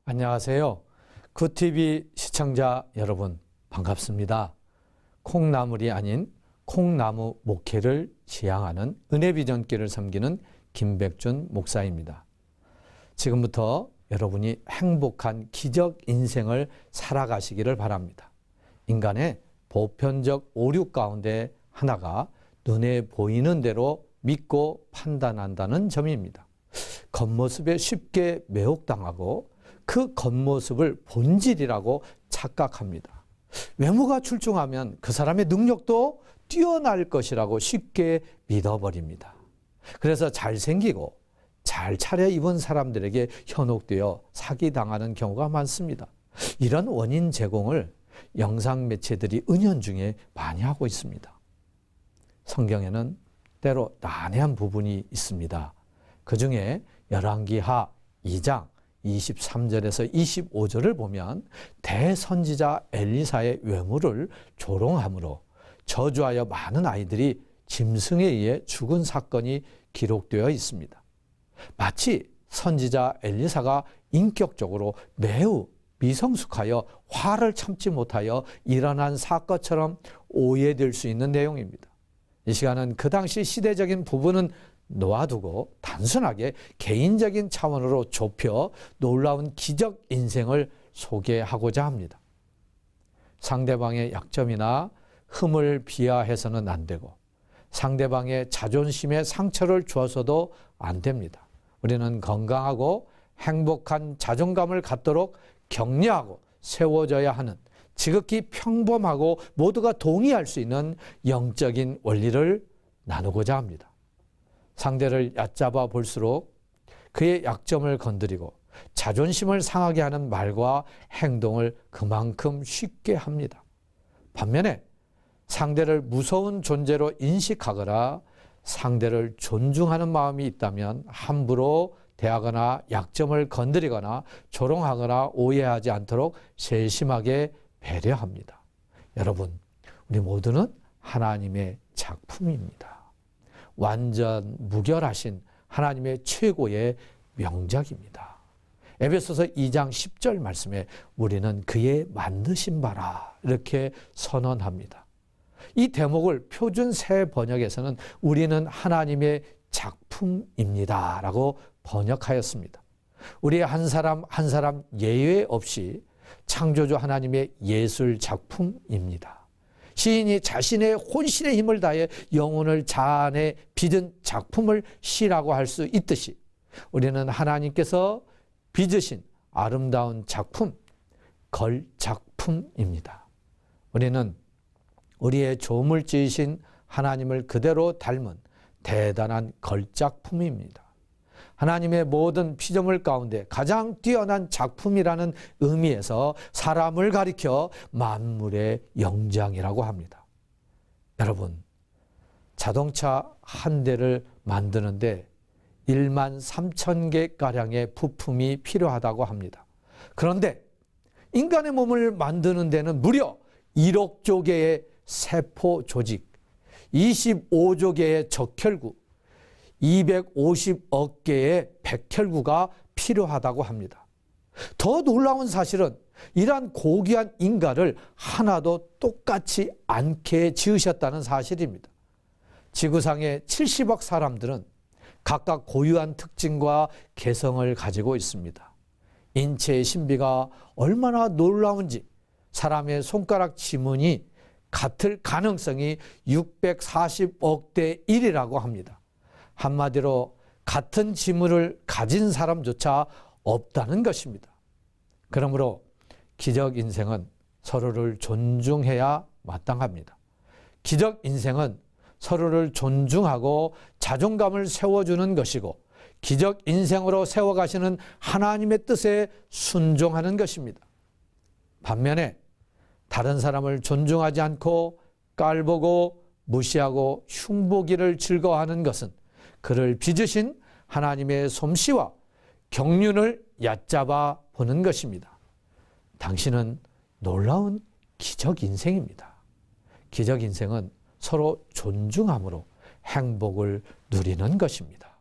안녕하세요. 굿TV 시청자 여러분 반갑습니다. 콩나물이 아닌 콩나무 목회를 지향하는 은혜비전교회를 섬기는 김백준 목사입니다. 지금부터 여러분이 행복한 기적 인생을 살아가시기를 바랍니다. 인간의 보편적 오류 가운데 하나가 눈에 보이는 대로 믿고 판단한다는 점입니다. 겉모습에 쉽게 매혹당하고 그 겉모습을 본질이라고 착각합니다. 외모가 출중하면 그 사람의 능력도 뛰어날 것이라고 쉽게 믿어버립니다. 그래서 잘생기고 잘 차려입은 사람들에게 현혹되어 사기당하는 경우가 많습니다. 이런 원인 제공을 영상 매체들이 은연중에 많이 하고 있습니다. 성경에는 때로 난해한 부분이 있습니다. 그 중에 열왕기하 2장 23절에서 25절을 보면 대선지자 엘리사의 외모를 조롱함으로 저주하여 많은 아이들이 짐승에 의해 죽은 사건이 기록되어 있습니다. 마치 선지자 엘리사가 인격적으로 매우 미성숙하여 화를 참지 못하여 일어난 사건처럼 오해될 수 있는 내용입니다. 이 시간은 그 당시 시대적인 부분은 놓아두고 단순하게 개인적인 차원으로 좁혀 놀라운 기적 인생을 소개하고자 합니다. 상대방의 약점이나 흠을 비하해서는 안 되고 상대방의 자존심에 상처를 주어서도 안 됩니다. 우리는 건강하고 행복한 자존감을 갖도록 격려하고 세워져야 하는 지극히 평범하고 모두가 동의할 수 있는 영적인 원리를 나누고자 합니다. 상대를 얕잡아 볼수록 그의 약점을 건드리고 자존심을 상하게 하는 말과 행동을 그만큼 쉽게 합니다. 반면에 상대를 무서운 존재로 인식하거나 상대를 존중하는 마음이 있다면 함부로 대하거나 약점을 건드리거나 조롱하거나 오해하지 않도록 세심하게 배려합니다. 여러분, 우리 모두는 하나님의 작품입니다. 완전 무결하신 하나님의 최고의 명작입니다. 에베소서 2장 10절 말씀에 우리는 그의 만드신 바라 이렇게 선언합니다. 이 대목을 표준 새 번역에서는 우리는 하나님의 작품입니다 라고 번역하였습니다. 우리 한 사람 한 사람 예외 없이 창조주 하나님의 예술 작품입니다. 시인이 자신의 혼신의 힘을 다해 영혼을 자아내 빚은 작품을 시라고 할 수 있듯이 우리는 하나님께서 빚으신 아름다운 작품, 걸작품입니다. 우리는 우리의 조물 지으신 하나님을 그대로 닮은 대단한 걸작품입니다. 하나님의 모든 피조물 가운데 가장 뛰어난 작품이라는 의미에서 사람을 가리켜 만물의 영장이라고 합니다. 여러분, 자동차 한 대를 만드는데 1만 3천 개가량의 부품이 필요하다고 합니다. 그런데 인간의 몸을 만드는 데는 무려 1억 개의 세포 조직, 25조 개의 적혈구, 250억 개의 백혈구가 필요하다고 합니다. 더 놀라운 사실은 이러한 고귀한 인간을 하나도 똑같이 않게 지으셨다는 사실입니다. 지구상의 70억 사람들은 각각 고유한 특징과 개성을 가지고 있습니다. 인체의 신비가 얼마나 놀라운지 사람의 손가락 지문이 같을 가능성이 640억 대 1이라고 합니다. 한마디로 같은 지문을 가진 사람조차 없다는 것입니다. 그러므로 기적 인생은 서로를 존중해야 마땅합니다. 기적 인생은 서로를 존중하고 자존감을 세워주는 것이고 기적 인생으로 세워가시는 하나님의 뜻에 순종하는 것입니다. 반면에 다른 사람을 존중하지 않고 깔보고 무시하고 흉보기를 즐거워하는 것은 그를 빚으신 하나님의 솜씨와 경륜을 얕잡아 보는 것입니다. 당신은 놀라운 기적 인생입니다. 기적 인생은 서로 존중함으로 행복을 누리는 것입니다.